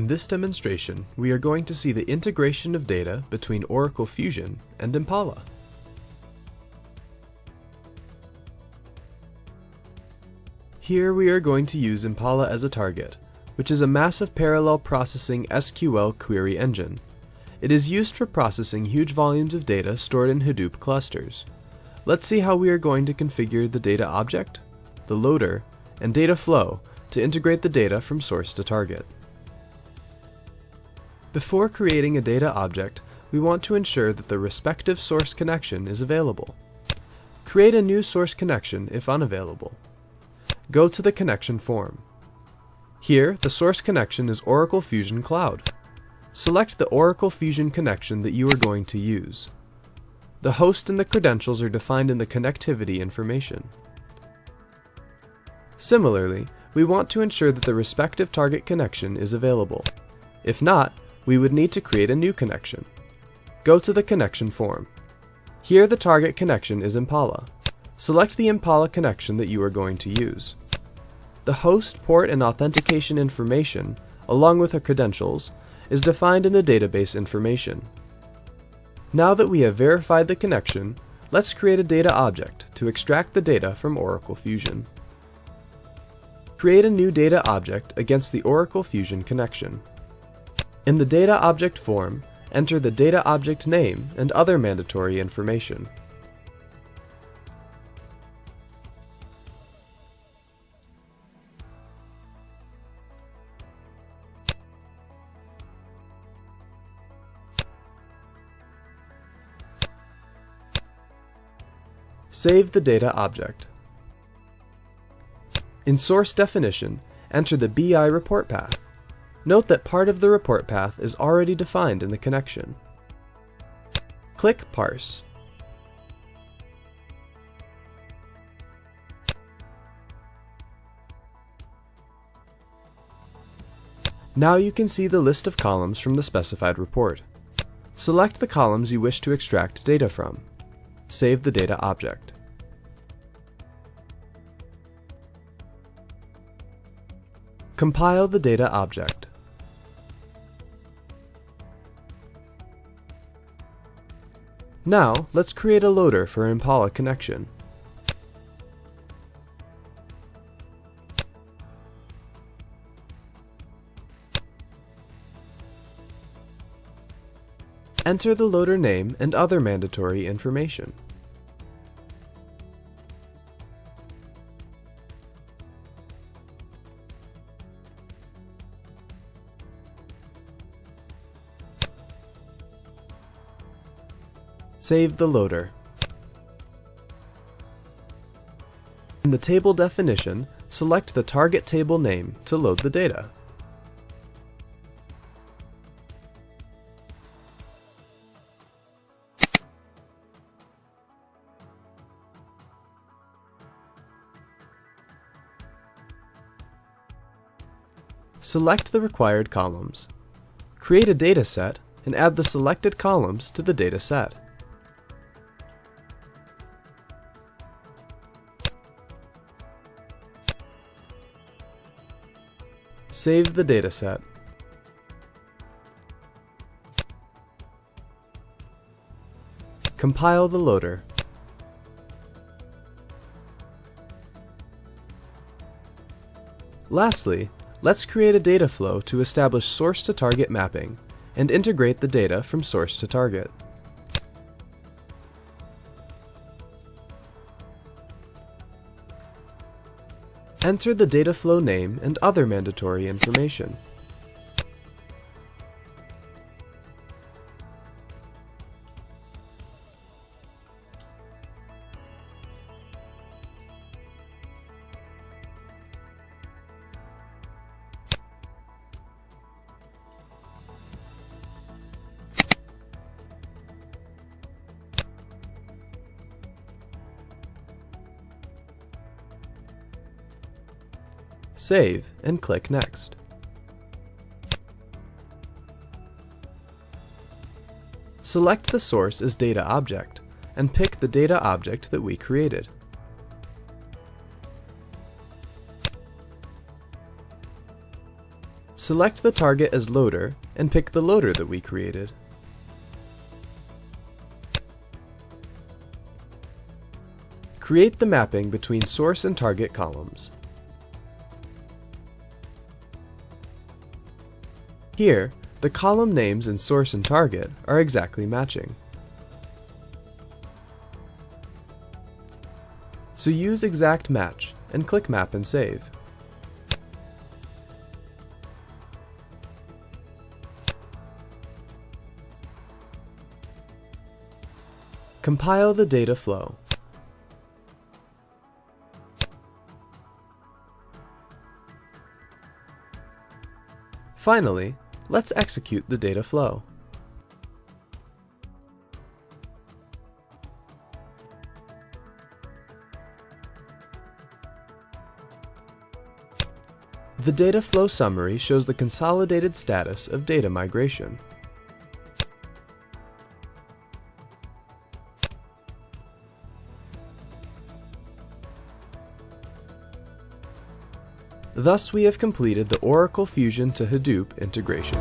In this demonstration, we are going to see the integration of data between Oracle Fusion and Impala. Here we are going to use Impala as a target, which is a massive parallel processing SQL query engine. It is used for processing huge volumes of data stored in Hadoop clusters. Let's see how we are going to configure the data object, the loader, and data flow to integrate the data from source to target. Before creating a data object, we want to ensure that the respective source connection is available. Create a new source connection if unavailable. Go to the connection form. Here, the source connection is Oracle Fusion Cloud. Select the Oracle Fusion connection that you are going to use. The host and the credentials are defined in the connectivity information. Similarly, we want to ensure that the respective target connection is available. If not, we would need to create a new connection. Go to the connection form. Here the target connection is Impala. Select the Impala connection that you are going to use. The host, port, and authentication information, along with our credentials, is defined in the database information. Now that we have verified the connection, let's create a data object to extract the data from Oracle Fusion. Create a new data object against the Oracle Fusion connection. In the data object form, enter the data object name and other mandatory information. Save the data object. In source definition, enter the BI report path. Note that part of the report path is already defined in the connection. Click Parse. Now you can see the list of columns from the specified report. Select the columns you wish to extract data from. Save the data object. Compile the data object. Now, let's create a loader for Impala connection. Enter the loader name and other mandatory information. Save the loader. In the table definition, select the target table name to load the data. Select the required columns. Create a data set and add the selected columns to the data set. Save the dataset. Compile the loader. Lastly, let's create a data flow to establish source-to-target mapping and integrate the data from source to target. Enter the data flow name and other mandatory information. Save and click Next. Select the source as data object and pick the data object that we created. Select the target as loader and pick the loader that we created. Create the mapping between source and target columns. Here, the column names in source and target are exactly matching. So use exact match and click Map and Save. Compile the data flow. Finally, let's execute the data flow. The data flow summary shows the consolidated status of data migration. Thus, we have completed the Oracle Fusion to Hadoop integration.